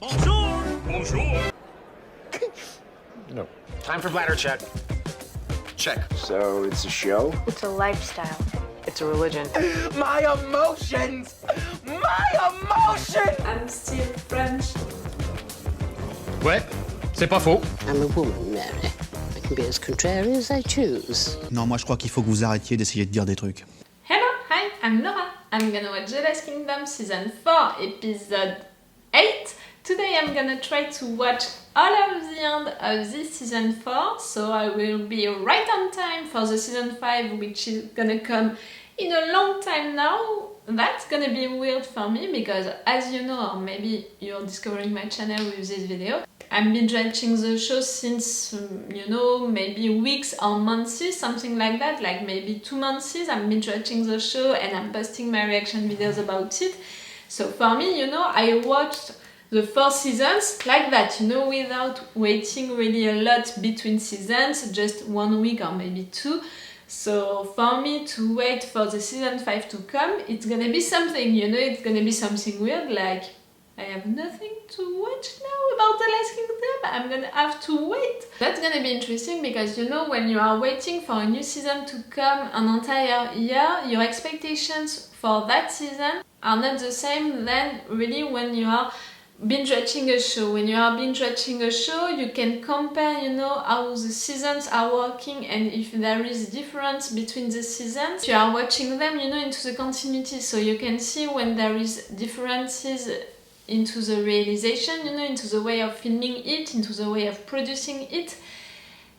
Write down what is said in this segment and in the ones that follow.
Bonjour! Bonjour! No. Time for bladder check. Check. So it's a show? It's a lifestyle. It's a religion. My emotions! My emotions! I'm still French. Ouais, c'est pas faux. I'm a woman, Mary. I can be as contrary as I choose. Non, moi je crois qu'il faut que vous arrêtiez d'essayer de dire des trucs. Hello, hi, I'm Laura. I'm gonna watch The Last Kingdom Season 4, Episode 8. Today I'm gonna try to watch all of the end of this Season 4, so I will be right on time for the Season 5, which is gonna come in a long time now. That's gonna be weird for me because, as you know, or maybe you're discovering my channel with this video, I've been watching the show since, you know, maybe weeks or months, something like that, like maybe 2 months. I've been watching the show and I'm posting my reaction videos about it. So for me, you know, I watched the 4 seasons like that, you know, without waiting really a lot between seasons, just 1 week or maybe 2. So for me to wait for the season 5 to come, it's gonna be something, you know, it's gonna be something weird, like I have nothing to watch now about The Last Kingdom, I'm gonna have to wait. That's gonna be interesting because, you know, when you are waiting for a new season to come an entire year, your expectations for that season are not the same than really when you are binge watching a show. When you are binge watching a show, you can compare, you know, how the seasons are working and if there is difference between the seasons. You are watching them, you know, into the continuity, so you can see when there is differences into the realization, you know, into the way of filming it, into the way of producing it,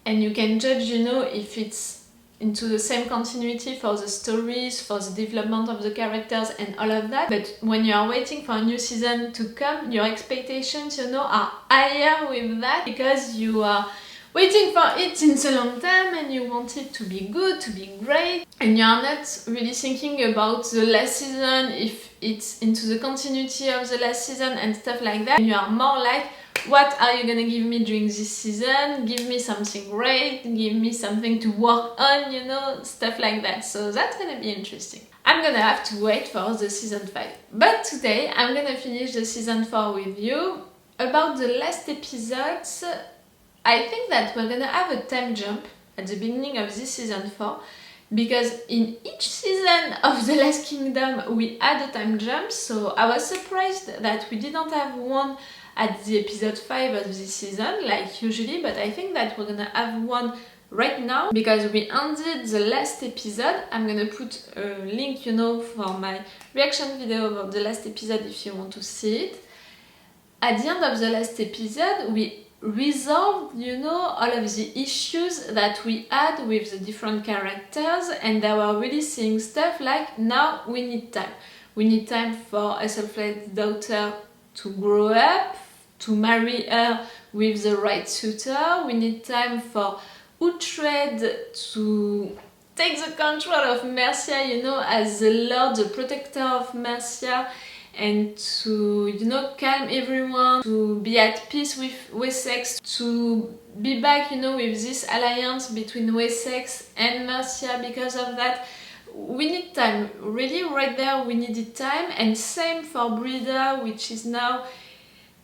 and you can judge, you know, if it's into the same continuity for the stories, for the development of the characters and all of that. But when you are waiting for a new season to come, your expectations, you know, are higher with that because you are waiting for it since a long time and you want it to be good, to be great, and you are not really thinking about the last season, if it's into the continuity of the last season and stuff like that. You are more like, what are you gonna give me during this season? Give me something great, give me something to work on, you know, stuff like that. So that's gonna be interesting. I'm gonna have to wait for the season 5. But today I'm gonna finish the season 4 with you. About the last episodes, I think that we're gonna have a time jump at the beginning of this season 4 because in each season of The Last Kingdom we had a time jump, so I was surprised that we didn't have one at the episode 5 of this season like usually, but I think that we're gonna have one right now because we ended the last episode. I'm gonna put a link, you know, for my reaction video about the last episode if you want to see it. At the end of the last episode we resolved, you know, all of the issues that we had with the different characters, and they were really saying stuff like, now we need time. We need time for Aethelflaed's daughter to grow up, to marry her with the right suitor. We need time for Uthred to take the control of Mercia, you know, as the Lord, the Protector of Mercia, and to, you know, calm everyone, to be at peace with Wessex, to be back, you know, with this alliance between Wessex and Mercia. Because of that, we need time, really, right there we needed time. And same for Brida, which is now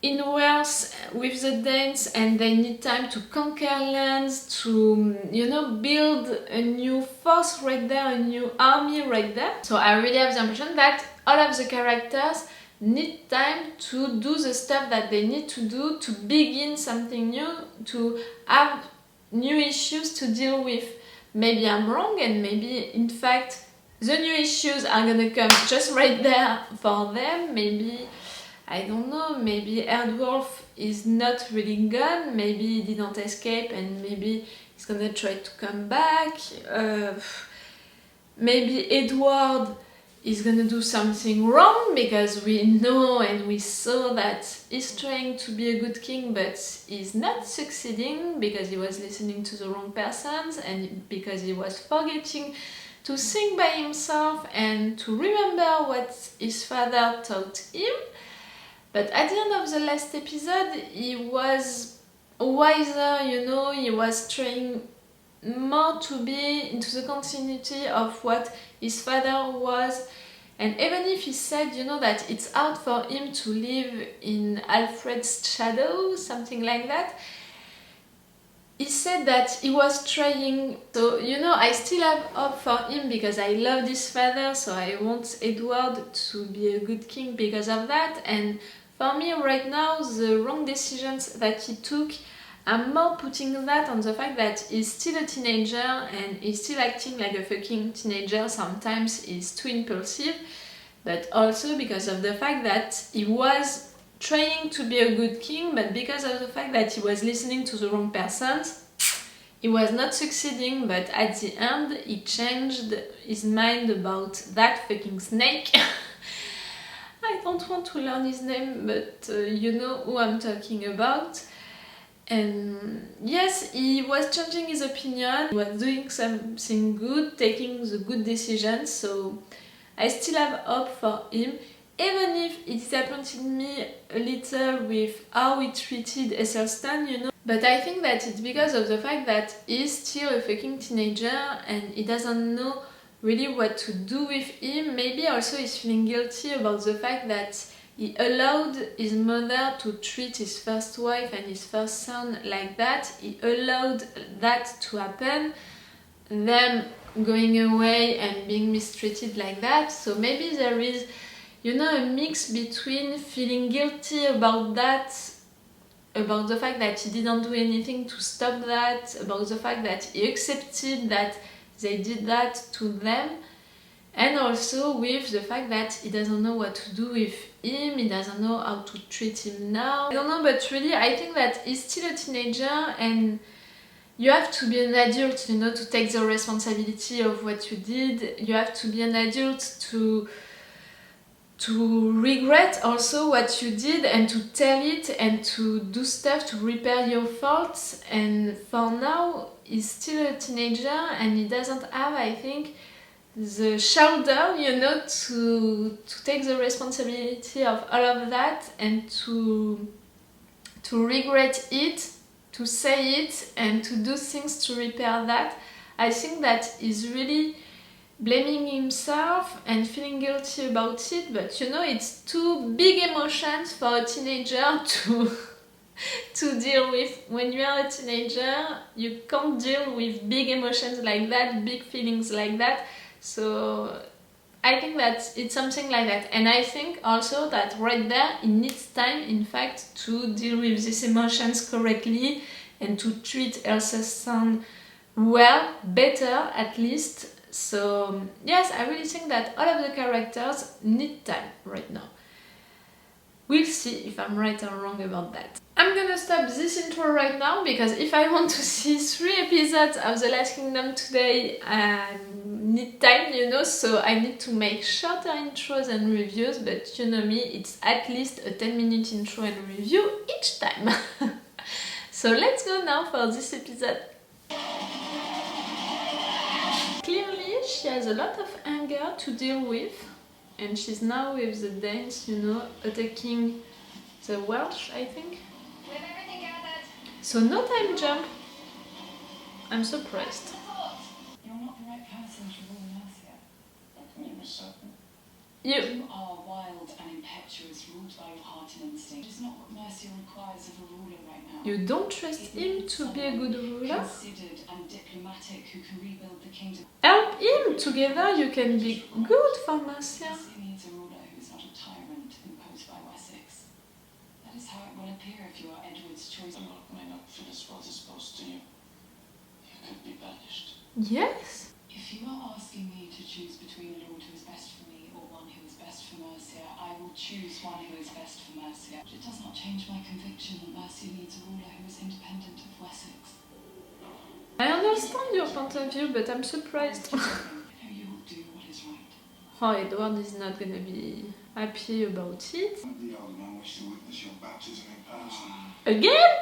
in Wales with the Danes, and they need time to conquer lands, to, you know, build a new force right there, a new army right there. So I really have the impression that all of the characters need time to do the stuff that they need to do, to begin something new, to have new issues to deal with. Maybe I'm wrong, and maybe in fact the new issues are gonna come just right there for them. Maybe, I don't know, maybe Erdwulf is not really gone, maybe he didn't escape and maybe he's gonna try to come back. Maybe Edward is gonna do something wrong because we know and we saw that he's trying to be a good king but he's not succeeding because he was listening to the wrong persons and because he was forgetting to think by himself and to remember what his father taught him. But at the end of the last episode he was wiser, you know, he was trying more to be into the continuity of what his father was, And even if he said, you know, that it's hard for him to live in Alfred's shadow, something like that, he said that he was trying. So, you know, I still have hope for him because I love his father, so I want Edward to be a good king because of that. And for me right now, the wrong decisions that he took, I'm more putting that on the fact that he's still a teenager and he's still acting like a fucking teenager. Sometimes he's too impulsive, but also because of the fact that he was trying to be a good king, but because of the fact that he was listening to the wrong persons, he was not succeeding. But at the end, he changed his mind about that fucking snake. I don't want to learn his name, but you know who I'm talking about. And yes, he was changing his opinion, he was doing something good, taking the good decisions, so I still have hope for him, even if it disappointed me a little with how he treated Aethelflaed, you know. But I think that it's because of the fact that he's still a fucking teenager and he doesn't know really what to do with him. Maybe also he's feeling guilty about the fact that he allowed his mother to treat his first wife and his first son like that. He allowed that to happen, them going away and being mistreated like that. So maybe there is, you know, a mix between feeling guilty about that, about the fact that he didn't do anything to stop that, about the fact that he accepted that they did that to them, and also with the fact that he doesn't know what to do with him, he doesn't know how to treat him now. I don't know, but really I think that he's still a teenager and you have to be an adult, you know, to take the responsibility of what you did. You have to be an adult to regret also what you did and to tell it and to do stuff to repair your faults. And for now, he's still a teenager and he doesn't have, I think, the shoulder, you know, to take the responsibility of all of that and to regret it, to say it and to do things to repair that. I think that he's really blaming himself and feeling guilty about it, but you know, it's too big emotions for a teenager to deal with. When you are a teenager, you can't deal with big emotions like that, big feelings like that. So I think that it's something like that, and I think also that right there it needs time, in fact, to deal with these emotions correctly and to treat Elsa's son well, better at least. So yes, I really think that all of the characters need time right now. We'll see if I'm right or wrong about that. I'm gonna stop this intro right now because if I want to see 3 episodes of The Last Kingdom today, I need time, you know, so I need to make shorter intros and reviews, but you know me, it's at least a 10-minute intro and review each time. So let's go now for this episode. Clearly, she has a lot of anger to deal with, and she's now with the Danes, you know, attacking the Welsh, I think. So no time jump. I'm surprised. You're not the right person to rule Mercia. How can you be certain? You are wild and impetuous, ruled by your heart and instinct. It's not what Mercia requires of a ruler right now. You don't trust him to be a good ruler? Considered and diplomatic who can rebuild the kingdom. Help him! Together you can be good for Mercia. Mercia needs a ruler who is not a tyrant imposed by Wessex. That is how it will appear if you are Edward's choice. The world may not feel as well disposed to you. You could be banished. Yes. If you are asking me to choose between a lord who is best for me or one who is best for Mercia, I will choose one who is best for Mercia. But it does not change my conviction that Mercia needs a ruler who is independent of Wessex. I understand your point of view, but I'm surprised. You know you will do what is right. Oh, Edward is not gonna be happy about it. The old man wished to witness your baptism in person. Again?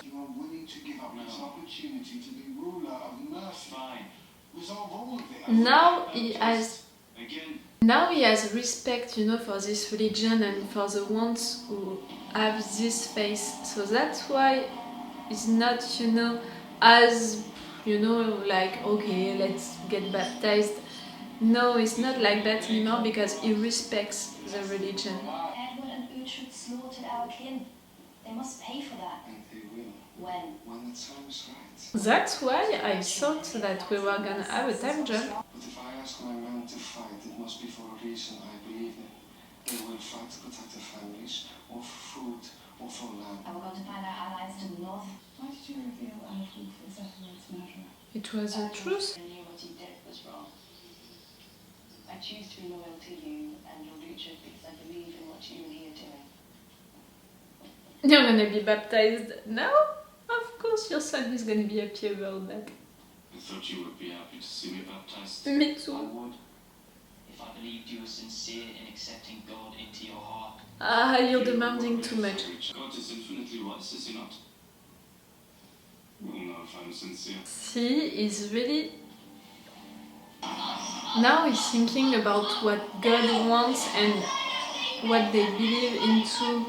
You are willing to give up this opportunity to be ruler of Mercia. Fine. Resolve all of it. Now he has Again. Now he has respect, you know, for this religion and for the ones who have this faith. So that's why it's not, you know, as, you know, like, okay, let's get baptized. No, it's not like that anymore because he respects the religion. Edward and Uthred slaughtered our kin. They must pay for that. And they will. When? When the time is right. That's why I thought that we were gonna have a time jump. But if I ask my men to fight, it must be for a reason I believe in. They will fight to protect their families, or for food, or for land. And we're going to find our allies to the north. Why did you reveal Aethelflaed as Aethelflaed's murderer? It was the truth. I knew what you did was wrong. I choose to be loyal to you and Lord Uthred because I believe in what you and he are doing. You're gonna be baptized now? Of course your son is gonna be happy about that. I thought you would be happy to see me baptized. Me I too. would. If I believed you were sincere in accepting God into your heart. Ah, you're demanding too much. God is infinitely wise, is he not? We'll know if I'm sincere. See, he's really... Now he's thinking about what God wants and what they believe into.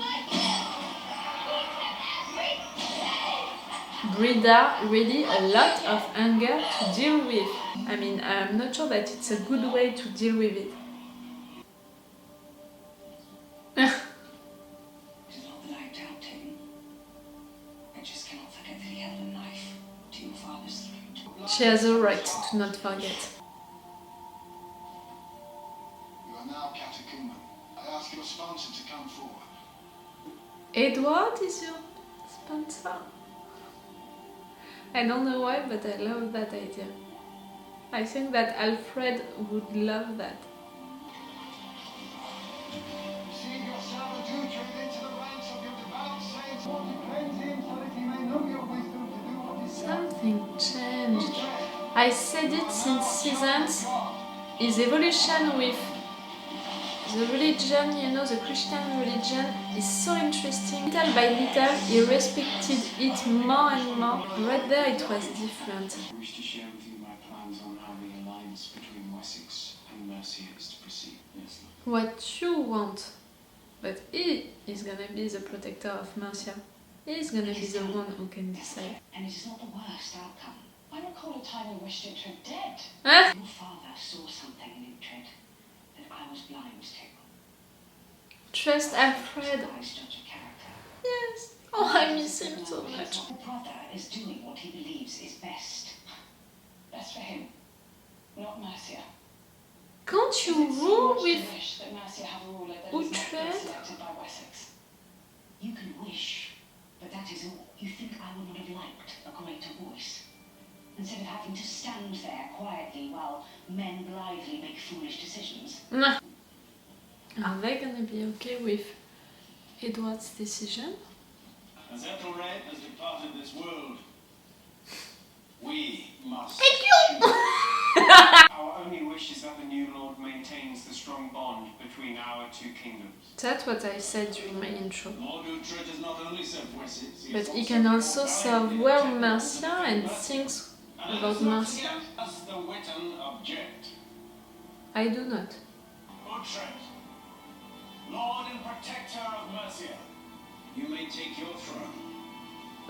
Brida, really a lot of anger to deal with. I mean, I'm not sure that it's a good way to deal with it. It is not that I doubt him. I just cannot forget that he held a knife to your father's throat. She has a right to not forget. You are now catechumen. I ask your sponsor to come forward. Edward is your sponsor? I don't know why, but I love that idea. I think that Alfred would love that. Receive your servant Uthred into the ranks of your devout saints, or cleanse him so that he may know your wisdom to do what is Something changed. I said it since seasons. His evolution with the religion, you know, the Christian religion, is so interesting. Little by little, he respected it more and more. Right there, it was different. I wish to share with you my plans on how the alliance between Wessex and Mercia is to proceed. Yes, Lord. What you want. But he is gonna be the protector of Mercia. He's gonna be the one who can decide. And it is not the worst outcome. I recall a time in which Uthred dead. Ah! Your father saw something in Uthred that I was blind to. Trust Alfred. Wise judge of character. Yes. Oh, I miss him so much. Your brother is doing what he believes is best. Best for him, not Mercia. Can't you Is it so rule much to with wish that Mercia have a ruler that is not been Uthred? selected by Wessex? You can wish, but that is all. You think I would not have liked a greater voice? Instead of having to stand there quietly while men blithely make foolish decisions. Nah. Are they gonna be okay with Edward's decision? As Aethelflaed has departed this world, we must. Our only wish is that the new Lord maintains the strong bond between our two kingdoms. That's what I said during my intro. Lord Uthred has not only served Wessex, But he can also serve well Mercia and things about Mercia. As the Witan object. I do not. Uthred, Lord and Protector of Mercia, you may take your throne.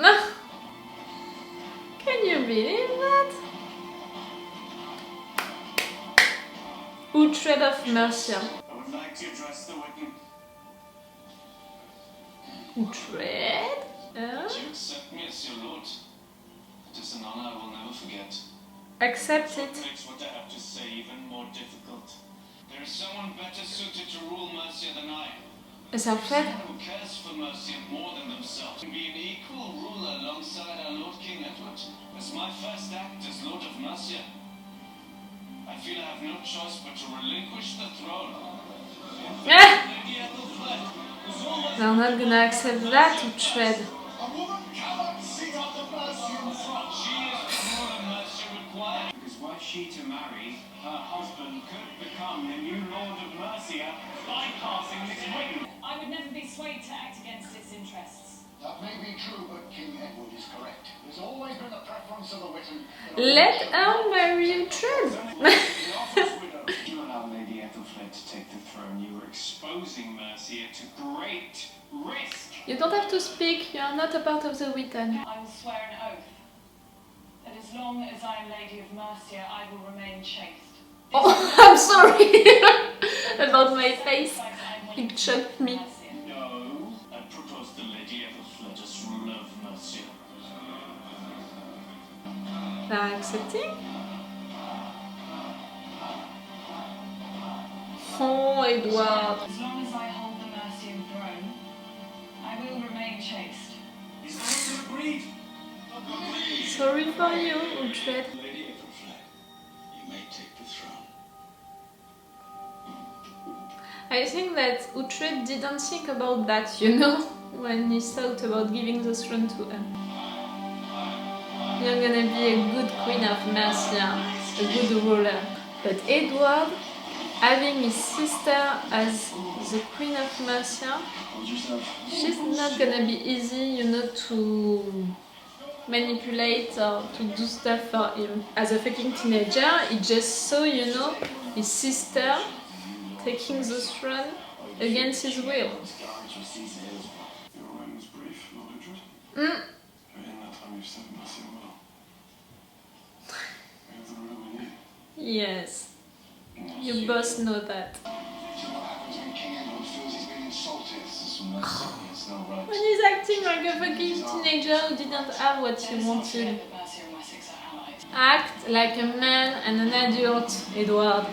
Ah! Can you believe that? Uthred of Mercia. I would like to address the Witan. Uthred? Do you accept me as your lord? It is an honor I will never forget. Accept What it. makes what I have to say even more difficult. There is someone better suited to rule Mercia than I. Aethelflaed? Someone who cares for Mercia more than themselves. To be an equal ruler alongside our Lord King Edward as my first act as Lord of Mercia. I feel I have no choice but to relinquish the throne. Ah! Lady Aethelflaed, who's always They're not gonna accept that, Uthred. A woman cannot sit on the Mercian throne. she is the ruler Mercia required. Because were she to marry, her husband could become the new Lord of Mercia, bypassing this Witan. I would never be swayed to act against its interests. That may be true, but King Edward is correct. There's always been a preference of the Witan. Let her marry Uthred. If you allow Lady Aethelflaed to take the throne, you are exposing Mercia to great risk. You don't have to speak, you are not a part of the Witan. I will swear an oath that as long as I am Lady of Mercia, I will remain chaste. Oh, I'm sorry about my face. It shocked me. No, I propose the Lady Aethelflaed as ruler of Mercia. They're accepting? Oh, Edward. As long as I hold the Mercian throne, I will remain chaste. His lordship agreed. Sorry for you, Uthred. Lady Aethelflaed, you may take the throne. I think that Uthred didn't think about that, you know, when he thought about giving the throne to her. You're gonna be a good queen of Mercia, a good ruler. But Edward, having his sister as the queen of Mercia, she's not gonna be easy, you know, to manipulate or to do stuff for him. As a fucking teenager, he just saw, you know, his sister taking the throne against his will. Your reign was brief, Lord Uthred. In that time you've served Mercia well. We have the ruler we need. Yes, you both know that. Do you know what happens when King Edward feels he's been insulted? This is Mercia, it's no right. When he's acting like a fucking teenager who didn't have what he wanted. That Mercia and Wessex are allies. Act like a man and an adult, Edward.